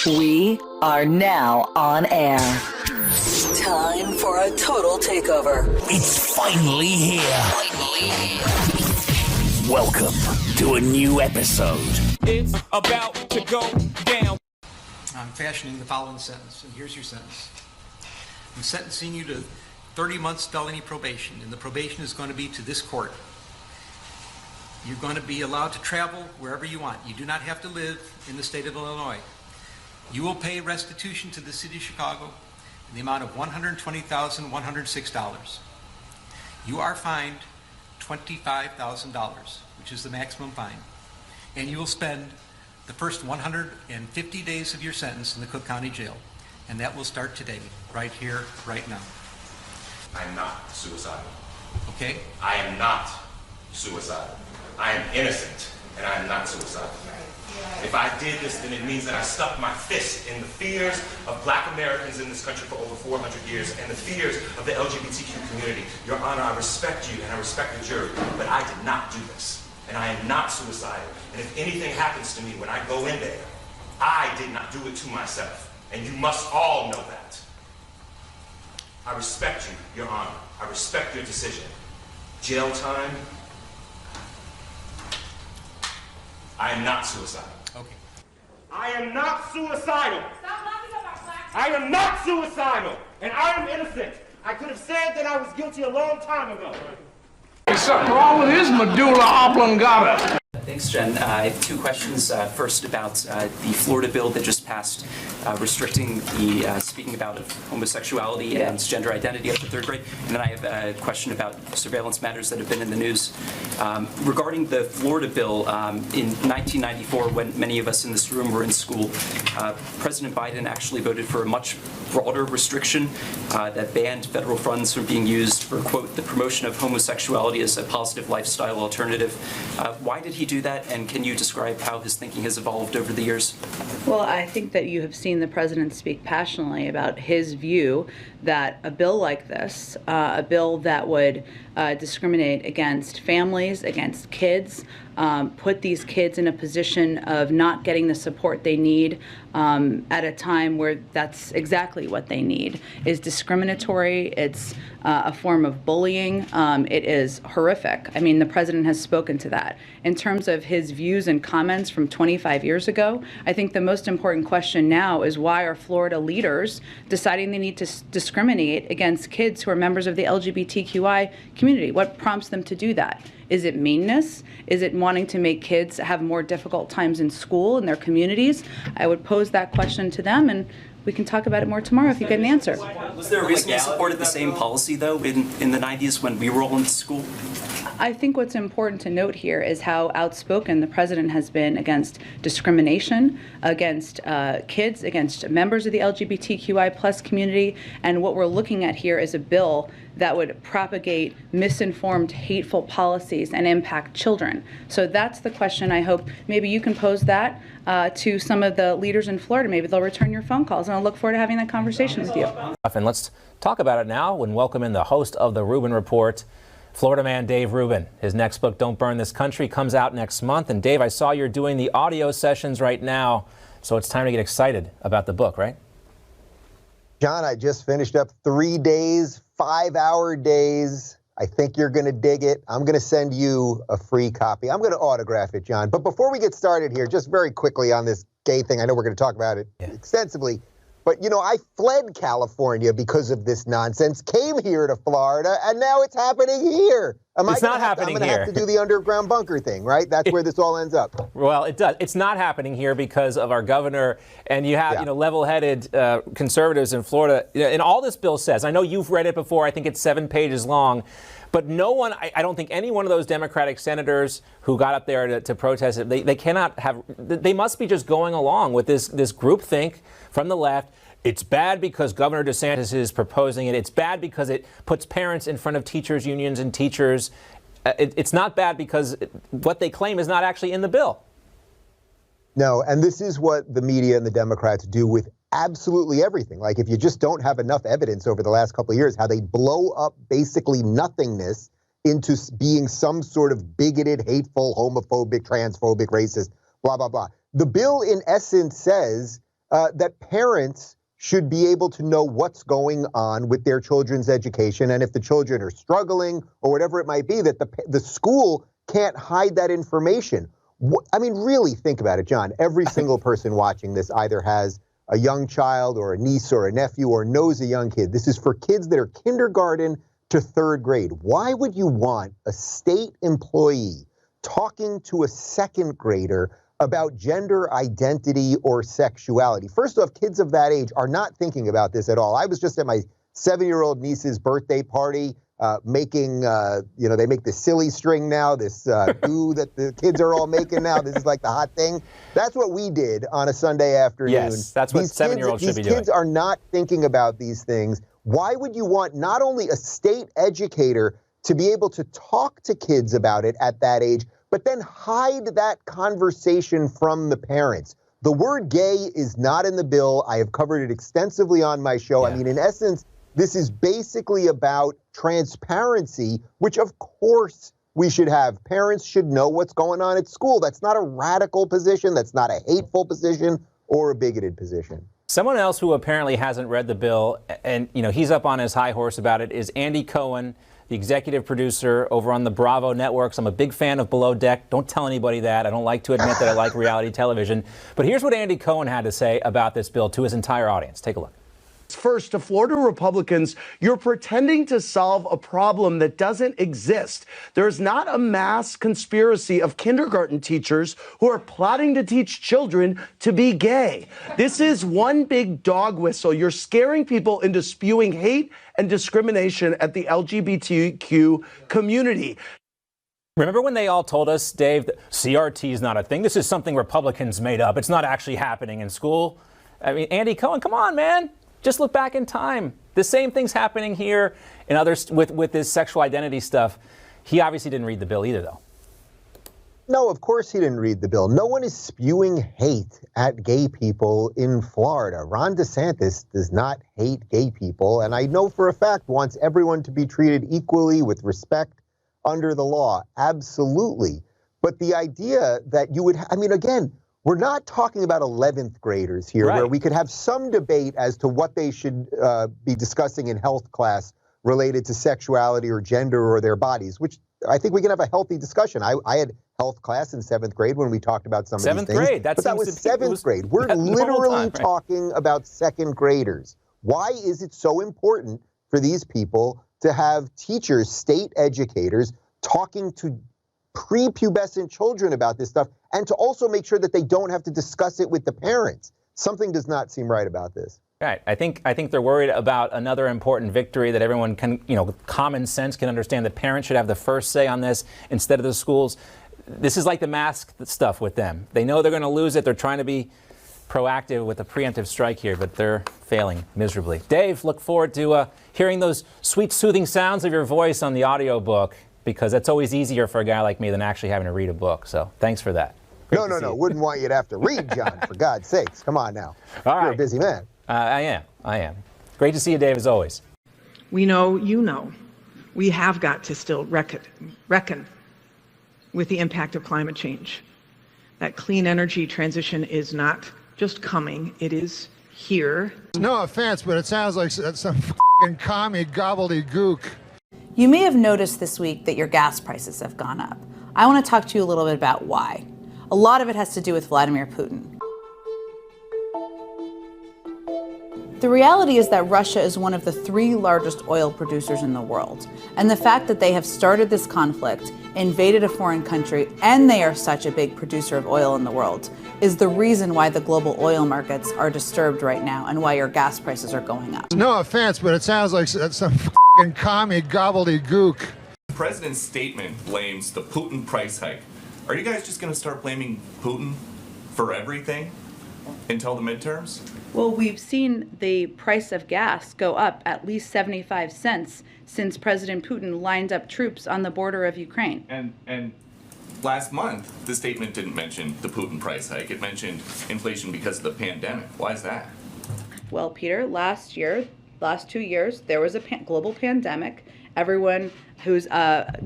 We are now on air. Time for a total takeover. It's finally here. Welcome to a new episode. It's about to go down. I'm fashioning the following sentence, and here's your sentence. I'm sentencing you to 30 months felony probation, and the probation is going to be to this court. You're going to be allowed to travel wherever you want. You do not have to live in the state of Illinois. You will pay restitution to the city of Chicago in the amount of $120,106. You are fined $25,000, which is the maximum fine, and you will spend the first 150 days of your sentence in the Cook County Jail, and that will start today, right here, right now. I'm not suicidal. Okay? I am not suicidal. I am innocent, and I am not suicidal. If I did this, then it means that I stuck my fist in the fears of Black Americans in this country for over 400 years and the fears of the LGBTQ community. Your Honor, I respect you and I respect the jury, but I did not do this. And I am not suicidal. And if anything happens to me when I go in there, I did not do it to myself. And you must all know that. I respect you, Your Honor. I respect your decision. Jail time. I am not suicidal. Okay. I am not suicidal. Stop laughing about black. I am not suicidal. And I am innocent. I could have said that I was guilty a long time ago. There's something wrong with his medulla oblongata. Thanks, Jen. I have two questions. First, about the Florida bill that just passed, restricting the speaking about of homosexuality and gender identity up to third grade. And then I have a question about surveillance matters that have been in the news. Regarding the Florida bill, in 1994, when many of us in this room were in school, President Biden actually voted for a much broader restriction that banned federal funds from being used for, quote, the promotion of homosexuality as a positive lifestyle alternative. Why did he do that, and can you describe how his thinking has evolved over the years? Well, I think that you have seen the president speak passionately about his view that a bill like this, a bill that would discriminate against families, against kids, put these kids in a position of not getting the support they need at a time where that's exactly what they need, is discriminatory. It's a form of bullying. It is horrific. I mean, the president has spoken to that. In terms of his views and comments from 25 years ago, I think the most important question now is why are Florida leaders deciding they need to discriminate against kids who are members of the LGBTQI community? What prompts them to do that? Is it meanness? Is it wanting to make kids have more difficult times in school, in their communities? I would pose that question to them, and we can talk about it more tomorrow if you get an answer. Was there a reason you supported the same policy, though, in the 90s when we were all in school? I think what's important to note here is how outspoken the president has been against discrimination, against kids, against members of the LGBTQI plus community, and what we're looking at here is a bill that would propagate misinformed, hateful policies and impact children. So that's the question. I hope maybe you can pose that to some of the leaders in Florida. Maybe they'll return your phone calls, and I'll look forward to having that conversation with you. And let's talk about it now and welcome in the host of the Rubin Report, Florida man Dave Rubin. His next book, Don't Burn This Country, comes out next month. And Dave, I saw you're doing the audio sessions right now, so it's time to get excited about the book, right? John, I just finished up 3 days, 5-hour days. I think you're going to dig it. I'm going to send you a free copy. I'm going to autograph it, John. But before we get started here, just very quickly on this gay thing, I know we're going to talk about it extensively. But, you know, I fled California because of this nonsense, came here to Florida, and now it's happening here. It's not happening here. I'm going to have to do the underground bunker thing, right? That's where this all ends up. Well, it does. It's not happening here because of our governor, and you have, level-headed conservatives in Florida. And all this bill says, I know you've read it before, I think it's 7 pages long, but no one, I don't think any one of those Democratic senators who got up there to protest it, they cannot have, they must be just going along with this groupthink from the left. It's bad because Governor DeSantis is proposing it. It's bad because it puts parents in front of teachers' unions and teachers. It's not bad because what they claim is not actually in the bill. No, and this is what the media and the Democrats do with absolutely everything. Like, if you just don't have enough evidence over the last couple of years, how they blow up basically nothingness into being some sort of bigoted, hateful, homophobic, transphobic, racist, blah, blah, blah. The bill, in essence, says that parents should be able to know what's going on with their children's education, and if the children are struggling or whatever it might be, that the school can't hide that information. I mean, really think about it, John. Every single person watching this either has a young child or a niece or a nephew or knows a young kid. This is for kids that are kindergarten to third grade. Why would you want a state employee talking to a second grader about gender identity or sexuality? First off, kids of that age are not thinking about this at all. I was just at my 7-year-old niece's birthday party making, they make this silly string now, this goo that the kids are all making now. This is like the hot thing. That's what we did on a Sunday afternoon. Yes, that's what 7-year-olds should be doing. These kids are not thinking about these things. Why would you want not only a state educator to be able to talk to kids about it at that age, but then hide that conversation from the parents? The word gay is not in the bill. I have covered it extensively on my show. Yeah. I mean, in essence, this is basically about transparency, which of course we should have. Parents should know what's going on at school. That's not a radical position. That's not a hateful position or a bigoted position. Someone else who apparently hasn't read the bill, and he's up on his high horse about it, is Andy Cohen, the executive producer over on the Bravo networks. I'm a big fan of Below Deck. Don't tell anybody that. I don't like to admit that I like reality television. But here's what Andy Cohen had to say about this bill to his entire audience. Take a look. First, to Florida Republicans, you're pretending to solve a problem that doesn't exist. There's not a mass conspiracy of kindergarten teachers who are plotting to teach children to be gay. This is one big dog whistle. You're scaring people into spewing hate and discrimination at the LGBTQ community. Remember when they all told us, Dave, that CRT is not a thing? This is something Republicans made up. It's not actually happening in school. I mean, Andy Cohen, come on, man. Just look back in time. The same thing's happening here and others with this sexual identity stuff. He obviously didn't read the bill either, though. No, of course he didn't read the bill. No one is spewing hate at gay people in Florida. Ron DeSantis does not hate gay people, and I know for a fact wants everyone to be treated equally with respect under the law. Absolutely. But the idea that you would, again, we're not talking about 11th graders here, right, where we could have some debate as to what they should be discussing in health class related to sexuality or gender or their bodies, which I think we can have a healthy discussion. I had health class in 7th grade when we talked about some of these things. 7th grade, but that was 7th grade. We're literally talking about 2nd graders. Why is it so important for these people to have teachers, state educators, talking to prepubescent children about this stuff, and to also make sure that they don't have to discuss it with the parents? Something does not seem right about this. Right. I think they're worried about another important victory that everyone can, common sense can understand, that parents should have the first say on this instead of the schools. This is like the mask stuff with them. They know they're going to lose it. They're trying to be proactive with a preemptive strike here, but they're failing miserably. Dave, look forward to hearing those sweet, soothing sounds of your voice on the audiobook, because that's always easier for a guy like me than actually having to read a book. So thanks for that. No. Wouldn't want you to have to read, John, for God's sakes. Come on now. All right. You're a busy man. I am. Great to see you, Dave, as always. We know, we have got to still reckon with the impact of climate change. That clean energy transition is not just coming, it is here. No offense, but it sounds like some f***ing commie gobbledygook. You may have noticed this week that your gas prices have gone up. I want to talk to you a little bit about why. A lot of it has to do with Vladimir Putin. The reality is that Russia is one of the 3 largest oil producers in the world. And the fact that they have started this conflict, invaded a foreign country, and they are such a big producer of oil in the world is the reason why the global oil markets are disturbed right now and why your gas prices are going up. No offense, but it sounds like some f***ing commie gobbledygook. The president's statement blames the Putin price hike. Are you guys just going to start blaming Putin for everything until the midterms? Well, we've seen the price of gas go up at least 75 cents since President Putin lined up troops on the border of Ukraine. And last month, the statement didn't mention the Putin price hike. It mentioned inflation because of the pandemic. Why is that? Well, Peter, last 2 years, there was a global pandemic. Everyone who's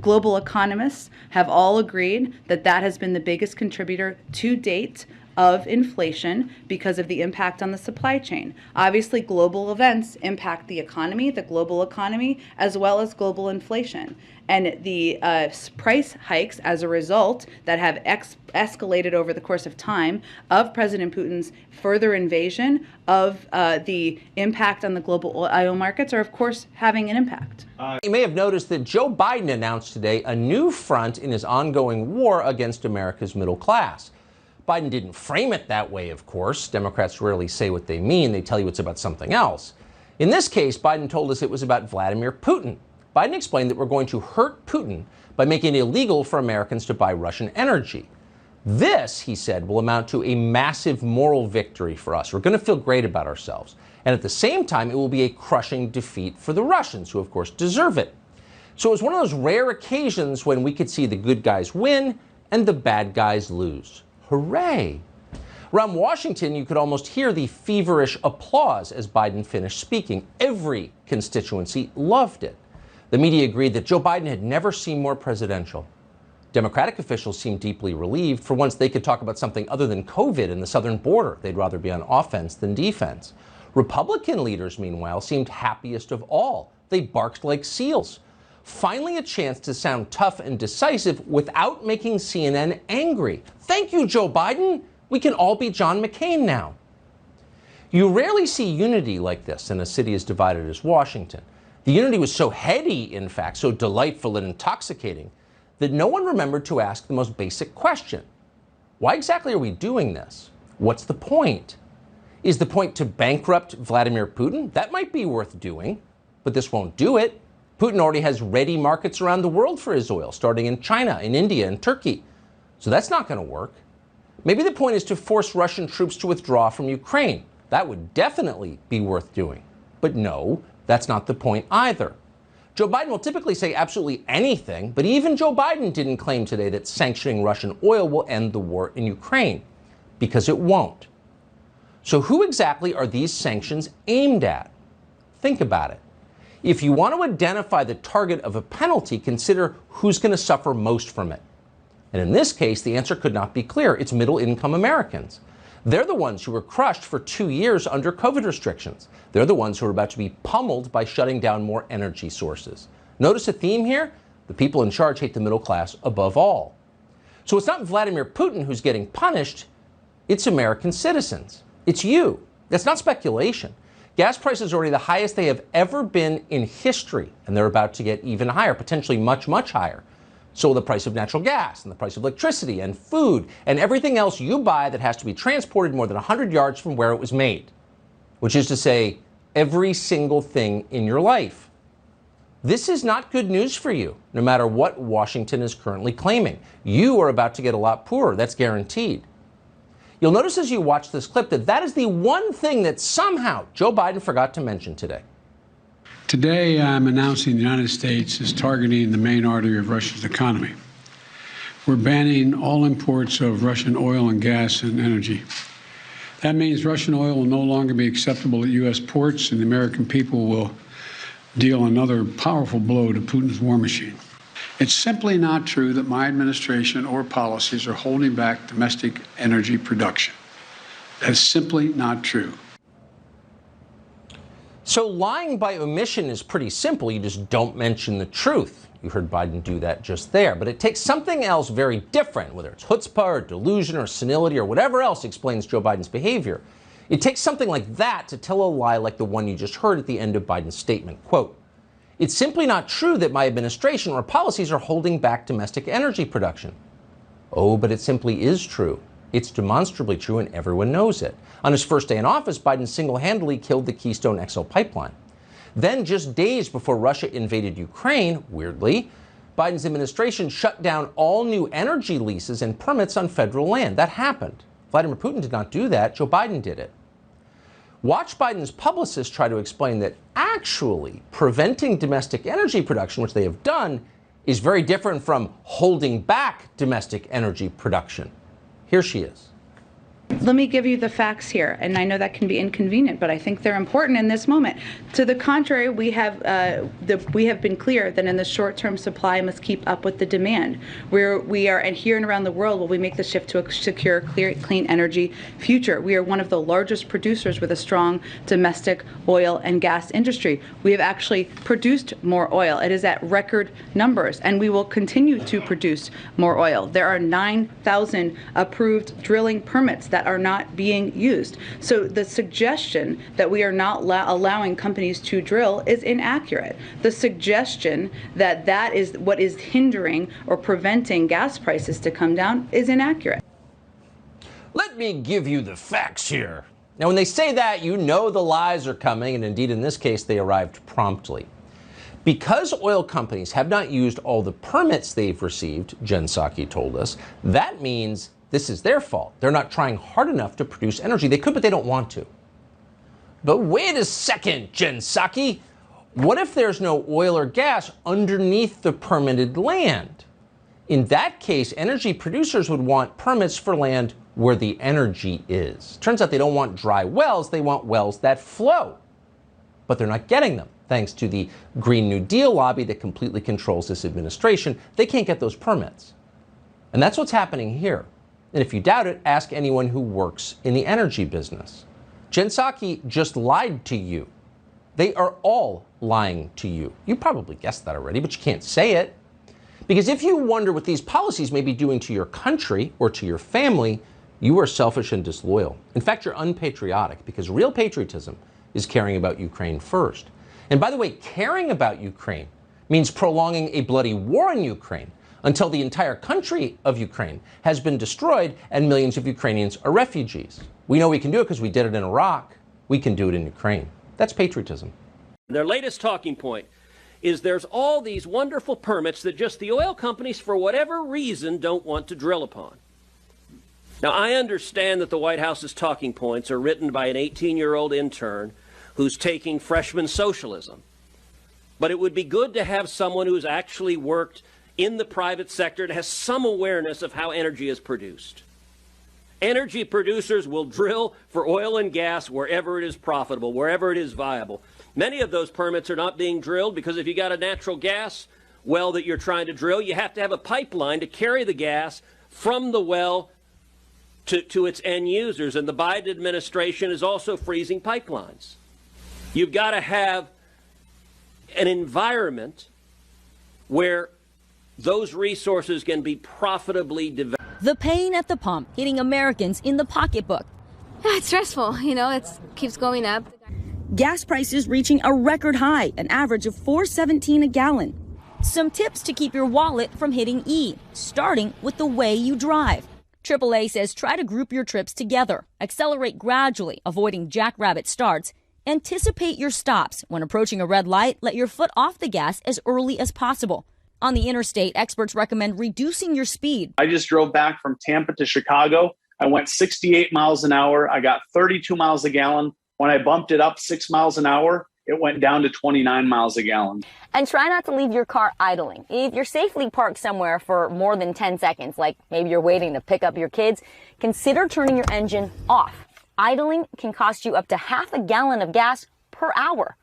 global economists have all agreed that that has been the biggest contributor to date of inflation because of the impact on the supply chain. Obviously, global events impact the economy, the global economy, as well as global inflation. And the price hikes as a result that have escalated over the course of time of President Putin's further invasion of the impact on the global oil markets are, of course, having an impact. You may have noticed that Joe Biden announced today a new front in his ongoing war against America's middle class. Biden didn't frame it that way, of course. Democrats rarely say what they mean. They tell you it's about something else. In this case, Biden told us it was about Vladimir Putin. Biden explained that we're going to hurt Putin by making it illegal for Americans to buy Russian energy. This, he said, will amount to a massive moral victory for us. We're going to feel great about ourselves. And at the same time, it will be a crushing defeat for the Russians, who, of course, deserve it. So it was one of those rare occasions when we could see the good guys win and the bad guys lose. Hooray! Around Washington, you could almost hear the feverish applause as Biden finished speaking. Every constituency loved it. The media agreed that Joe Biden had never seemed more presidential. Democratic officials seemed deeply relieved. For once, they could talk about something other than COVID and the southern border. They'd rather be on offense than defense. Republican leaders, meanwhile, seemed happiest of all. They barked like seals. Finally, a chance to sound tough and decisive without making CNN angry. Thank you, Joe Biden. We can all be John McCain now. You rarely see unity like this in a city as divided as Washington. The unity was so heady, in fact, so delightful and intoxicating, that no one remembered to ask the most basic question. Why exactly are we doing this? What's the point? Is the point to bankrupt Vladimir Putin? That might be worth doing, but this won't do it. Putin already has ready markets around the world for his oil, starting in China, in India, and Turkey. So that's not going to work. Maybe the point is to force Russian troops to withdraw from Ukraine. That would definitely be worth doing. But no, that's not the point either. Joe Biden will typically say absolutely anything, but even Joe Biden didn't claim today that sanctioning Russian oil will end the war in Ukraine, because it won't. So who exactly are these sanctions aimed at? Think about it. If you want to identify the target of a penalty, consider who's going to suffer most from it. And in this case, the answer could not be clear. It's middle-income Americans. They're the ones who were crushed for 2 years under COVID restrictions. They're the ones who are about to be pummeled by shutting down more energy sources. Notice a theme here? The people in charge hate the middle class above all. So it's not Vladimir Putin who's getting punished. It's American citizens. It's you. That's not speculation. Gas prices are already the highest they have ever been in history, and they're about to get even higher, potentially much, much higher. So will the price of natural gas and the price of electricity and food and everything else you buy that has to be transported more than 100 yards from where it was made, which is to say, every single thing in your life. This is not good news for you, no matter what Washington is currently claiming. You are about to get a lot poorer. That's guaranteed. You'll notice as you watch this clip that that is the one thing that somehow Joe Biden forgot to mention today. Today, I'm announcing the United States is targeting the main artery of Russia's economy. We're banning all imports of Russian oil and gas and energy. That means Russian oil will no longer be acceptable at U.S. ports, and the American people will deal another powerful blow to Putin's war machine. It's simply not true that my administration or policies are holding back domestic energy production. That's simply not true. So lying by omission is pretty simple. You just don't mention the truth. You heard Biden do that just there. But it takes something else very different, whether it's chutzpah or delusion or senility or whatever else explains Joe Biden's behavior. It takes something like that to tell a lie like the one you just heard at the end of Biden's statement. Quote, "It's simply not true that my administration or policies are holding back domestic energy production." Oh, but it simply is true. It's demonstrably true, and everyone knows it. On his first day in office, Biden single-handedly killed the Keystone XL pipeline. Then, just days before Russia invaded Ukraine, weirdly, Biden's administration shut down all new energy leases and permits on federal land. That happened. Vladimir Putin did not do that. Joe Biden did it. Watch Biden's publicists try to explain that actually preventing domestic energy production, which they have done, is very different from holding back domestic energy production. Here she is. Let me give you the facts here, and I know that can be inconvenient, but I think they're important in this moment. To the contrary, we have been clear that in the short term, supply must keep up with the demand. We are, and here and around the world, will we make the shift to a secure, clean energy future. We are one of the largest producers with a strong domestic oil and gas industry. We have actually produced more oil. It is at record numbers, and we will continue to produce more oil. There are 9,000 approved drilling permits that are not being used. So the suggestion that we are not allowing companies to drill is inaccurate. The suggestion that that is what is hindering or preventing gas prices to come down is inaccurate. Let me give you the facts here. Now, when they say that, you know the lies are coming, and indeed in this case, they arrived promptly. Because oil companies have not used all the permits they've received, Jen Psaki told us, that means this is their fault. They're not trying hard enough to produce energy. They could, but they don't want to. But wait a second, Jen Psaki. What if there's no oil or gas underneath the permitted land? In that case, energy producers would want permits for land where the energy is. Turns out they don't want dry wells, they want wells that flow. But they're not getting them. Thanks to the Green New Deal lobby that completely controls this administration, they can't get those permits. And that's what's happening here. And if you doubt it, ask anyone who works in the energy business. Jen Psaki just lied to you. They are all lying to you. You probably guessed that already, but you can't say it. Because if you wonder what these policies may be doing to your country or to your family, you are selfish and disloyal. In fact, you're unpatriotic, because real patriotism is caring about Ukraine first. And by the way, caring about Ukraine means prolonging a bloody war in Ukraine until the entire country of Ukraine has been destroyed and millions of Ukrainians are refugees. We know we can do it because we did it in Iraq. We can do it in Ukraine. That's patriotism. Their latest talking point is there's all these wonderful permits that just the oil companies, for whatever reason, don't want to drill upon. Now, I understand that the White House's talking points are written by an 18-year-old intern who's taking freshman socialism. But it would be good to have someone who's actually worked in the private sector and has some awareness of how energy is produced. Energy producers will drill for oil and gas wherever it is profitable, wherever it is viable. Many of those permits are not being drilled because if you got a natural gas well that you're trying to drill, you have to have a pipeline to carry the gas from the well to its end users. And the Biden administration is also freezing pipelines. You've got to have an environment where those resources can be profitably developed. The pain at the pump hitting Americans in the pocketbook. It's stressful, it keeps going up. Gas prices reaching a record high, an average of $4.17 a gallon. Some tips to keep your wallet from hitting E, starting with the way you drive. AAA says try to group your trips together, accelerate gradually, avoiding jackrabbit starts, anticipate your stops. When approaching a red light, let your foot off the gas as early as possible. On the interstate, experts recommend reducing your speed. I just drove back from Tampa to Chicago. I went 68 miles an hour. I got 32 miles a gallon. When I bumped it up 6 miles an hour, it went down to 29 miles a gallon. And try not to leave your car idling. If you're safely parked somewhere for more than 10 seconds, like maybe you're waiting to pick up your kids, consider turning your engine off. Idling can cost you up to half a gallon of gas per hour.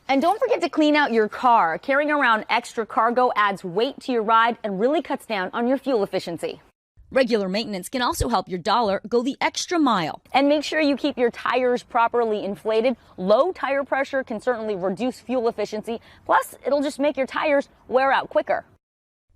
And don't forget to clean out your car. Carrying around extra cargo adds weight to your ride and really cuts down on your fuel efficiency. Regular maintenance can also help your dollar go the extra mile. And make sure you keep your tires properly inflated. Low tire pressure can certainly reduce fuel efficiency. Plus, it'll just make your tires wear out quicker.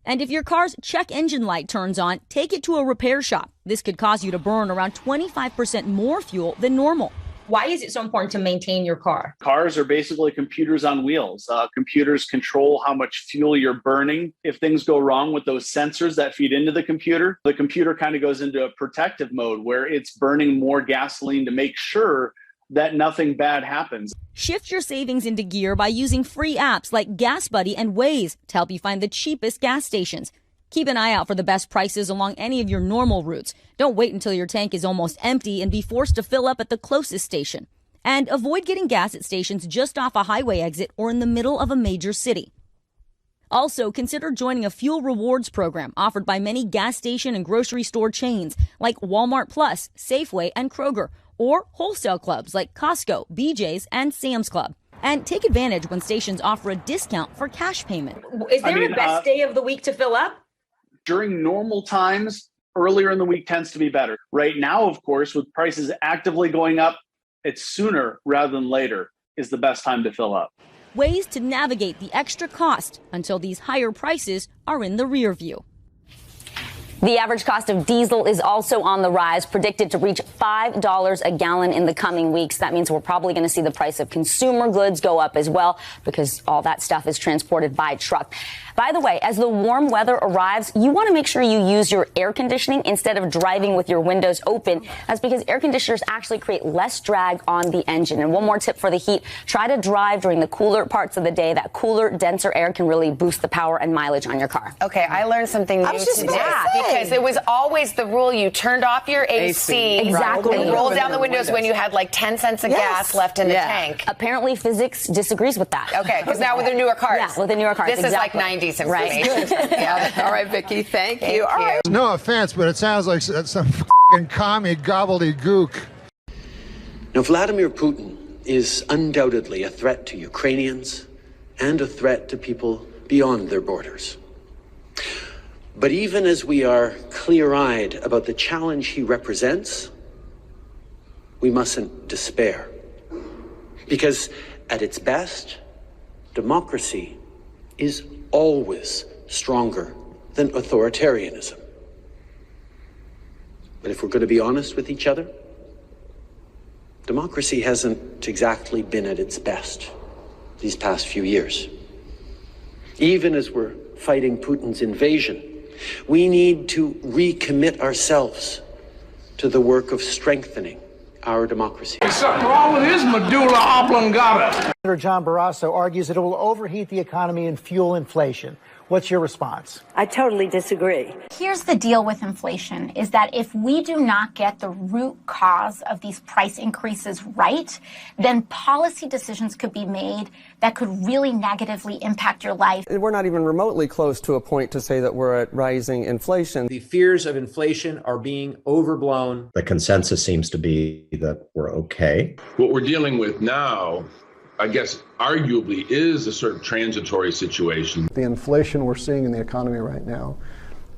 And if your car's check engine light turns on, take it to a repair shop. This could cause you to burn around 25% more fuel than normal. Why is it so important to maintain your car? Cars are basically computers on wheels. Computers control how much fuel you're burning. If things go wrong with those sensors that feed into the computer kind of goes into a protective mode where it's burning more gasoline to make sure that nothing bad happens. Shift your savings into gear by using free apps like GasBuddy and Waze to help you find the cheapest gas stations. Keep an eye out for the best prices along any of your normal routes. Don't wait until your tank is almost empty and be forced to fill up at the closest station. And avoid getting gas at stations just off a highway exit or in the middle of a major city. Also, consider joining a fuel rewards program offered by many gas station and grocery store chains like Walmart Plus, Safeway, and Kroger, or wholesale clubs like Costco, BJ's, and Sam's Club. And take advantage when stations offer a discount for cash payment. Is there a best day of the week to fill up? During normal times, earlier in the week tends to be better. Right now, of course, with prices actively going up, it's sooner rather than later is the best time to fill up. Ways to navigate the extra cost until these higher prices are in the rear view. The average cost of diesel is also on the rise, predicted to reach $5 a gallon in the coming weeks. That means we're probably going to see the price of consumer goods go up as well, because all that stuff is transported by truck. By the way, as the warm weather arrives, you want to make sure you use your air conditioning instead of driving with your windows open. That's because air conditioners actually create less drag on the engine. And one more tip for the heat, try to drive during the cooler parts of the day. That cooler, denser air can really boost the power and mileage on your car. Okay, I learned something new today. Because it was always the rule you turned off your AC. Exactly. And rolled down the windows when you had like 10 cents of gas left in the tank. Apparently physics disagrees with that. Okay, because now with the newer cars. Yeah, with the newer cars. This is like 90s information. Yeah. All right, Vicki, thank you. All right. No offense, but it sounds like some f***ing commie gobbledygook. Now, Vladimir Putin is undoubtedly a threat to Ukrainians and a threat to people beyond their borders. But even as we are clear-eyed about the challenge he represents, we mustn't despair. Because at its best, democracy is always stronger than authoritarianism. But if we're going to be honest with each other, democracy hasn't exactly been at its best these past few years. Even as we're fighting Putin's invasion, we need to recommit ourselves to the work of strengthening our democracy. There's something wrong with his medulla oblongata. Senator John Barrasso argues that it will overheat the economy and fuel inflation. What's your response? I totally disagree. Here's the deal with inflation is that if we do not get the root cause of these price increases right, then policy decisions could be made that could really negatively impact your life. We're not even remotely close to a point to say that we're at rising inflation. The fears of inflation are being overblown. The consensus seems to be that we're okay. What we're dealing with now, I guess, arguably is a sort of transitory situation. The inflation we're seeing in the economy right now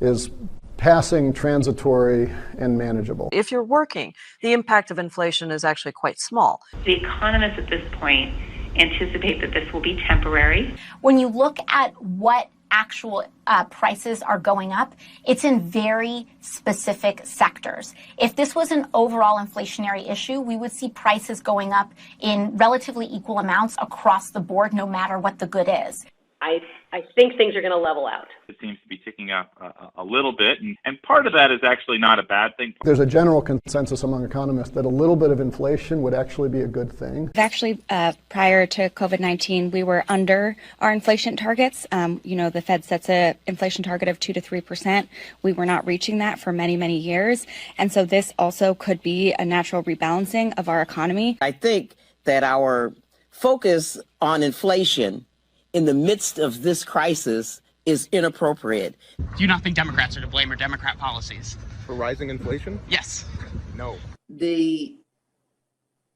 is passing transitory and manageable. If you're working, the impact of inflation is actually quite small. The economists at this point anticipate that this will be temporary. When you look at what actual prices are going up, it's in very specific sectors. If this was an overall inflationary issue, we would see prices going up in relatively equal amounts across the board, no matter what the good is. I think things are going to level out. It seems to be ticking up a little bit, and part of that is actually not a bad thing. There's a general consensus among economists that a little bit of inflation would actually be a good thing. Actually, prior to COVID-19, we were under our inflation targets. The Fed sets an inflation target of 2 to 3%. We were not reaching that for many, many years. And so this also could be a natural rebalancing of our economy. I think that our focus on inflation in the midst of this crisis is inappropriate. Do you not think Democrats are to blame or Democrat policies? For rising inflation? Yes. No. The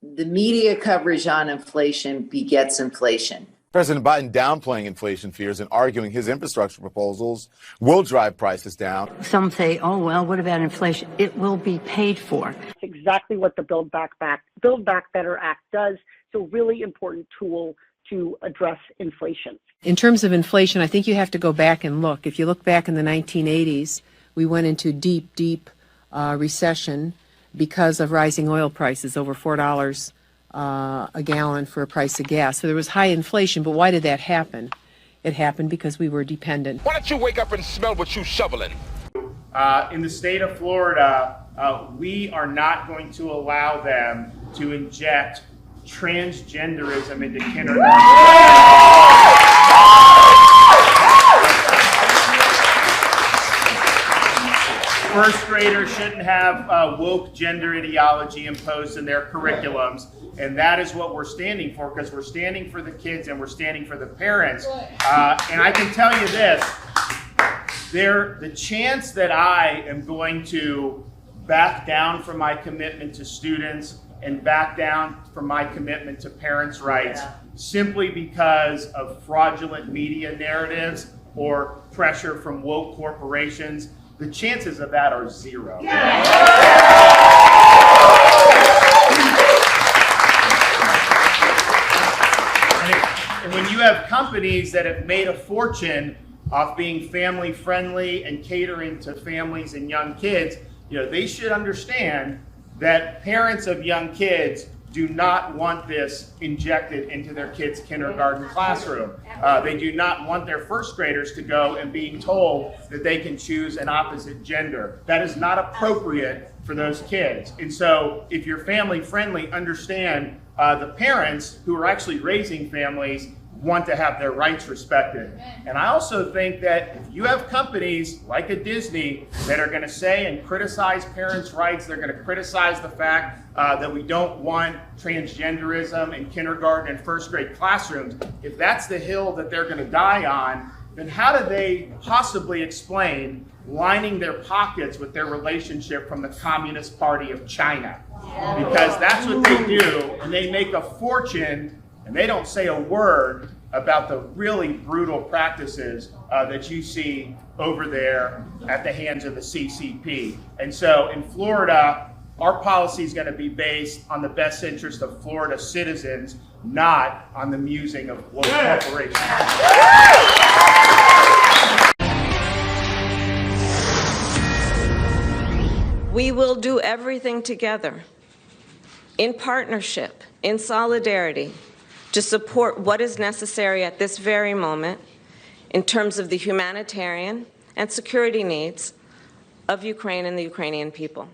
media coverage on inflation begets inflation. President Biden downplaying inflation fears and arguing his infrastructure proposals will drive prices down. Some say, oh, well, what about inflation? It will be paid for. That's exactly what the Build Back Better Act does. It's a really important tool to address inflation. In terms of inflation, I think you have to go back and look. If you look back in the 1980s, we went into deep recession because of rising oil prices, over $4 a gallon for a price of gas. So there was high inflation, but why did that happen? It happened because we were dependent. Why don't you wake up and smell what you're shoveling? In the state of Florida, we are not going to allow them to inject transgenderism into kindergarten. first graders shouldn't have woke gender ideology imposed in their curriculums. And that is what we're standing for, because we're standing for the kids and we're standing for the parents. And I can tell you this, the chance that I am going to back down from my commitment to students and back down from my commitment to parents' rights simply because of fraudulent media narratives or pressure from woke corporations, the chances of that are zero. And when you have companies that have made a fortune off being family friendly and catering to families and young kids, they should understand that parents of young kids do not want this injected into their kids' kindergarten classroom. They do not want their first graders to go and being told that they can choose an opposite gender. That is not appropriate for those kids. And so if you're family friendly, understand the parents who are actually raising families want to have their rights respected. And I also think that if you have companies like a Disney that are going to say and criticize parents' rights, they're going to criticize the fact that we don't want transgenderism in kindergarten and first grade classrooms, if that's the hill that they're going to die on, then how do they possibly explain lining their pockets with their relationship from the Communist Party of China? Because that's what they do, and they make a fortune, and they don't say a word about the really brutal practices that you see over there at the hands of the CCP. And so in Florida, our policy is going to be based on the best interest of Florida citizens, not on the musing of woke corporations. We will do everything together, in partnership, in solidarity, to support what is necessary at this very moment in terms of the humanitarian and security needs of Ukraine and the Ukrainian people.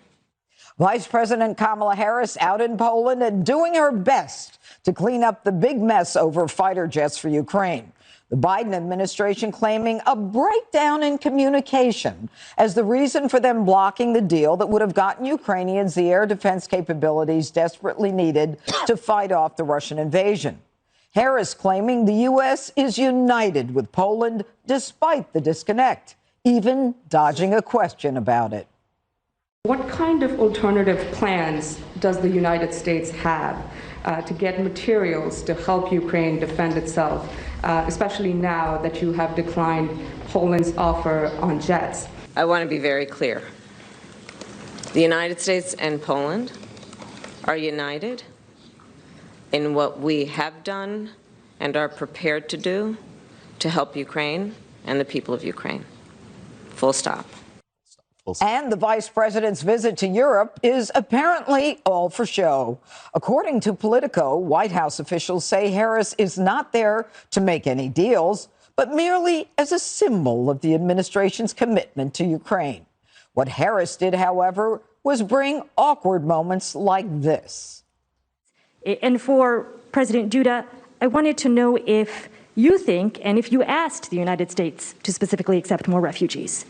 Vice President Kamala Harris out in Poland and doing her best to clean up the big mess over fighter jets for Ukraine. The Biden administration claiming a breakdown in communication as the reason for them blocking the deal that would have gotten Ukrainians the air defense capabilities desperately needed to fight off the Russian invasion. Harris claiming the U.S. is united with Poland despite the disconnect, even dodging a question about it. What kind of alternative plans does the United States have to get materials to help Ukraine defend itself, especially now that you have declined Poland's offer on jets? I want to be very clear. The United States and Poland are united in what we have done and are prepared to do to help Ukraine and the people of Ukraine. Full stop. And the vice president's visit to Europe is apparently all for show. According to Politico, White House officials say Harris is not there to make any deals, but merely as a symbol of the administration's commitment to Ukraine. What Harris did, however, was bring awkward moments like this. And for President Duda, I wanted to know if you think, and if you asked the United States to specifically accept more refugees.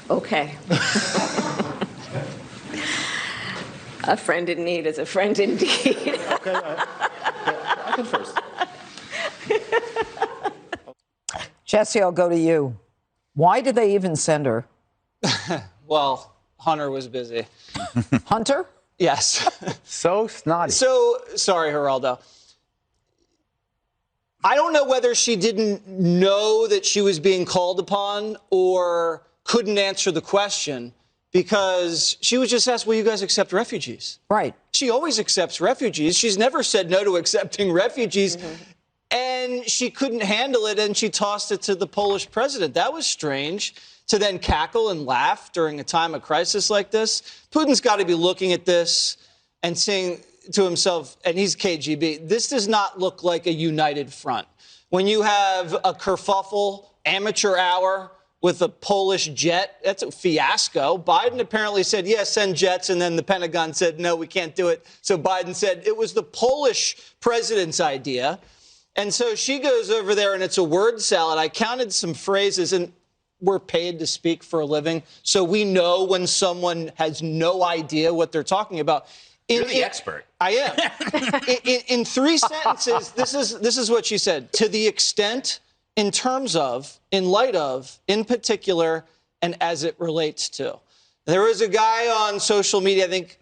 Okay. A friend in need is a friend indeed. Okay, I can first. Jesse, I'll go to you. Why did they even send her? Well, Hunter was busy. Hunter? Yes. So snotty. So, sorry, Geraldo. I don't know whether she didn't know that she was being called upon or couldn't answer the question because she was just asked, will you guys accept refugees? Right. She always accepts refugees. She's never said no to accepting refugees. Mm-hmm. And she couldn't handle it, and she tossed it to the Polish president. That was strange, to then cackle and laugh during a time of crisis like this. Putin's got to be looking at this and saying to himself, and he's KGB, this does not look like a united front. When you have a kerfuffle, amateur hour with a Polish jet, that's a fiasco. Biden apparently said, yes, send jets, and then the Pentagon said, no, we can't do it. So Biden said it was the Polish president's idea. And so she goes over there, and it's a word salad. I counted some phrases, and we're paid to speak for a living, so we know when someone has no idea what they're talking about. You're the expert. I am. In 3 sentences, this is what she said. To the extent, in terms of, in light of, in particular, and as it relates to. There was a guy on social media, I think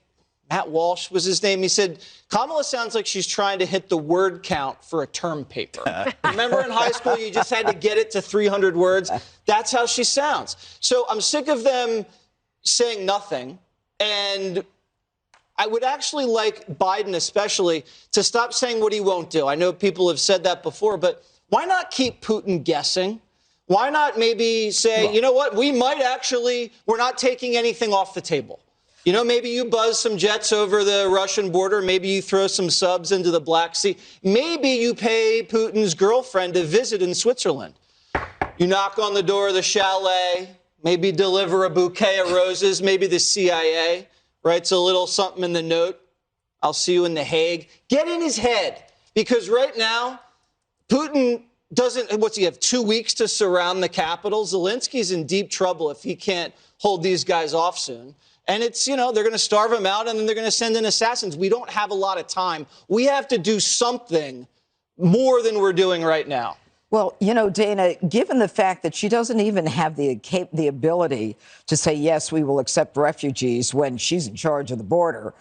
Matt Walsh was his name. He said, Kamala sounds like she's trying to hit the word count for a term paper. Remember in high school, you just had to get it to 300 words? That's how she sounds. So I'm sick of them saying nothing. And I would actually like Biden especially to stop saying what he won't do. I know people have said that before, but why not keep Putin guessing? Why not maybe say, you know what, we're not taking anything off the table. You know, maybe you buzz some jets over the Russian border. Maybe you throw some subs into the Black Sea. Maybe you pay Putin's girlfriend a visit in Switzerland. You knock on the door of the chalet, maybe deliver a bouquet of roses, maybe the CIA writes a little something in the note. I'll see you in The Hague. Get in his head, because right now, Putin doesn't, what's he have, 2 weeks to surround the capital? Zelensky's in deep trouble if he can't hold these guys off soon. And it's, you know, they're going to starve him out and then they're going to send in assassins. We don't have a lot of time. We have to do something more than we're doing right now. Well, you know, Dana, given the fact that she doesn't even have the ability to say, yes, we will accept refugees when she's in charge of the border,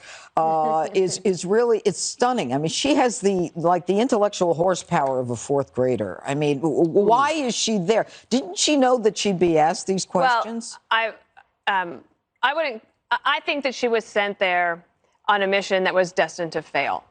is really, it's stunning. I mean, she has the intellectual horsepower of a fourth grader. I mean, why is she there? Didn't she know that she'd be asked these questions? Well, I think that she was sent there on a mission that was destined to fail.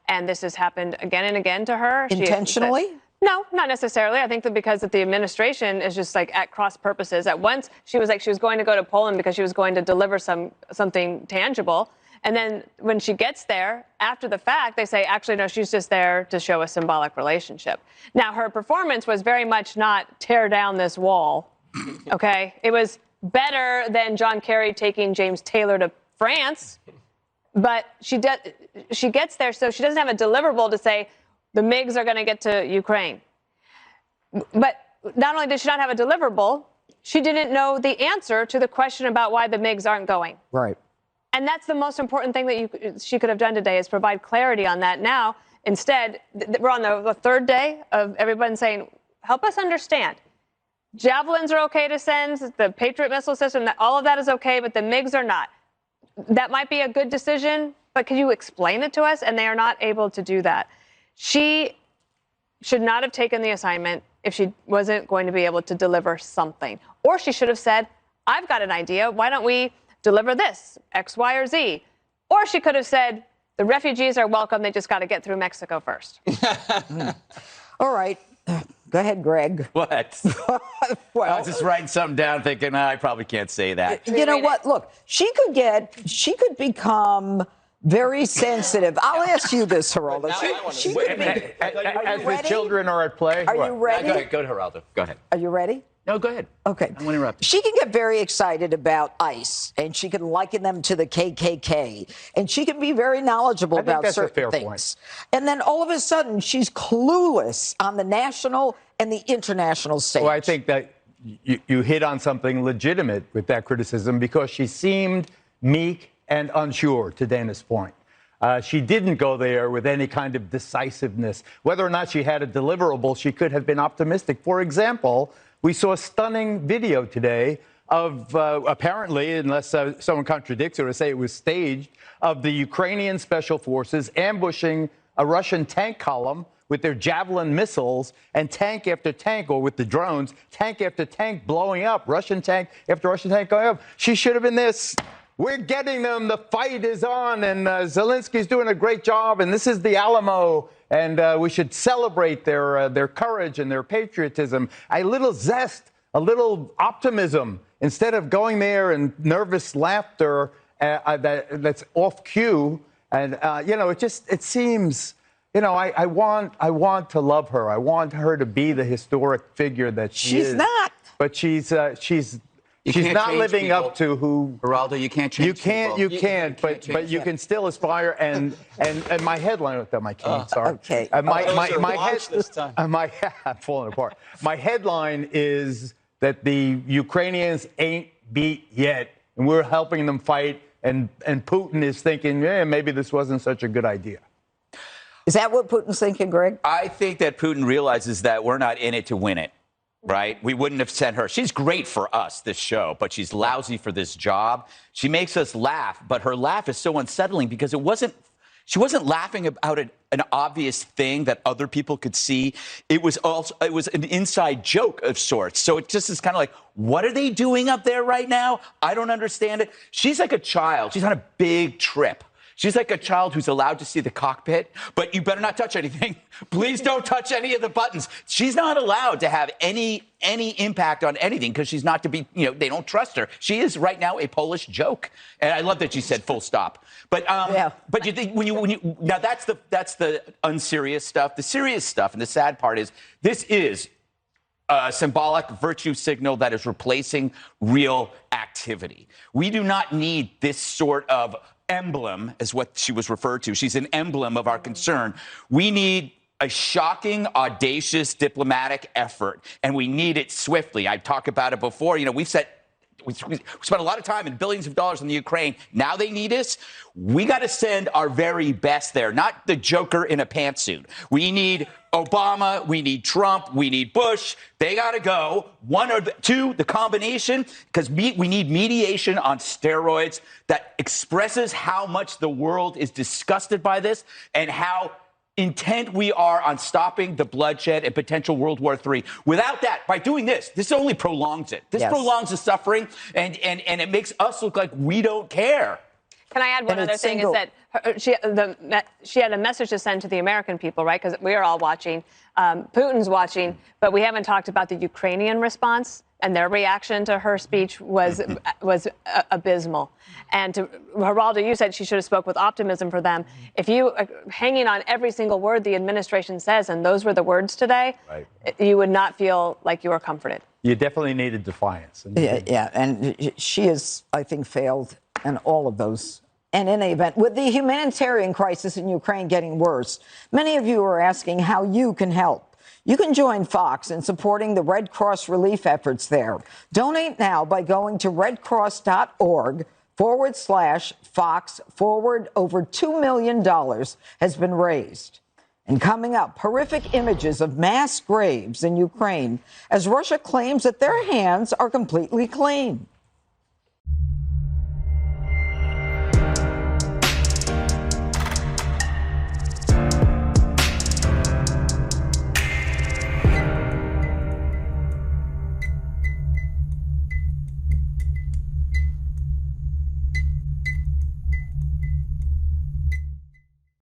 And this has happened again and again to her. Intentionally? No, not necessarily. I think that because the administration is just like at cross purposes. At once, she was going to go to Poland because she was going to deliver something tangible. And then when she gets there, after the fact, they say, actually, no, she's just there to show a symbolic relationship. Now, her performance was very much not tear down this wall. OK, it was better than John Kerry taking James Taylor to France. But she gets there, so she doesn't have a deliverable to say, the MiGs are going to get to Ukraine. But not only did she not have a deliverable, she didn't know the answer to the question about why the MiGs aren't going. Right. And that's the most important thing that she could have done today, is provide clarity on that. Now, instead, we're on the third day of everyone saying, help us understand. Javelins are okay to send, the Patriot missile system, all of that is okay, but the MiGs are not. That might be a good decision, but can you explain it to us? And they are not able to do that. She should not have taken the assignment if she wasn't going to be able to deliver something. Or she should have said, I've got an idea. Why don't we deliver this, X, Y, or Z? Or she could have said, the refugees are welcome. They just got to get through Mexico first. All right. Go ahead, Greg. What? Well, I was just writing something down thinking, I probably can't say that. You know what? Look, she could become very sensitive. I'll ask you this, Geraldo. She could be. As the children are at play. Are you ready? Go ahead, Geraldo. Go ahead. Are you ready? No, go ahead. Okay. I won't interrupt. She can get very excited about ICE, and she can liken them to the KKK, and she can be very knowledgeable about certain things. Point. And then all of a sudden, she's clueless on the national and the international stage. Well, I think that you hit on something legitimate with that criticism, because she seemed meek and unsure, to Dana's point. She didn't go there with any kind of decisiveness. Whether or not she had a deliverable, she could have been optimistic. For example, we saw a stunning video today of, apparently, unless someone contradicts her to say it was staged, of the Ukrainian special forces ambushing a Russian tank column with their Javelin missiles, and tank after tank, or with the drones, tank after tank blowing up, Russian tank after Russian tank going up. She should have been this. We're getting them. The fight is on, and Zelensky's doing a great job, and this is the Alamo, and we should celebrate their courage and their patriotism. A little zest, a little optimism, instead of going there and nervous laughter that's off cue. And it seems. I want to love her. I want her to be the historic figure that she is. She's not. But she's not living up to who. Geraldo, you can't change people. You can't, but you can still aspire. And my headline with my cane. Sorry. Okay. I'm falling apart. My headline is that the Ukrainians ain't beat yet, and we're helping them fight, and Putin is thinking, maybe this wasn't such a good idea. Is that what Putin's thinking, Greg? I think that Putin realizes that we're not in it to win it, right? We wouldn't have sent her. She's great for us, this show, but she's lousy for this job. She makes us laugh, but her laugh is so unsettling because she wasn't laughing about an obvious thing that other people could see. It was an inside joke of sorts. So it just is kind of like, what are they doing up there right now? I don't understand it. She's like a child. She's on a big trip. She's like a child who's allowed to see the cockpit, but you better not touch anything. Please don't touch any of the buttons. She's not allowed to have any impact on anything because she's not to be, they don't trust her. She is right now a Polish joke. And I love that she said full stop. But but you think now that's the unserious stuff. The serious stuff and the sad part is this is a symbolic virtue signal that is replacing real activity. We do not need this sort of emblem, is what she was referred to. She's an emblem of our concern. We need a shocking, audacious diplomatic effort, and we need it swiftly. I've talked about it before. We spent a lot of time and billions of dollars on the Ukraine. Now they need us. We got to send our very best there, not the Joker in a pantsuit. We need Obama, we need Trump, we need Bush. They got to go. One or two, the combination, because we need mediation on steroids that expresses how much the world is disgusted by this and how intent we are on stopping the bloodshed and potential World War III. Without that, by doing this only prolongs it. This prolongs the suffering, and it makes us look like we don't care. Can I add one other thing? Is that she had a message to send to the American people, right? Because we are all watching. Putin's watching, but we haven't talked about the Ukrainian response, and their reaction to her speech was abysmal. And to Geraldo, you said she should have spoke with optimism for them. If you are hanging on every single word the administration says, and those were the words today, you would not feel like you were comforted. You definitely needed defiance. Yeah, and she has, I think, failed in all of those. And in any event, with the humanitarian crisis in Ukraine getting worse, many of you are asking how you can help. You can join Fox in supporting the Red Cross relief efforts there. Donate now by going to redcross.org/Fox. Over $2 million has been raised. And coming up, horrific images of mass graves in Ukraine as Russia claims that their hands are completely clean.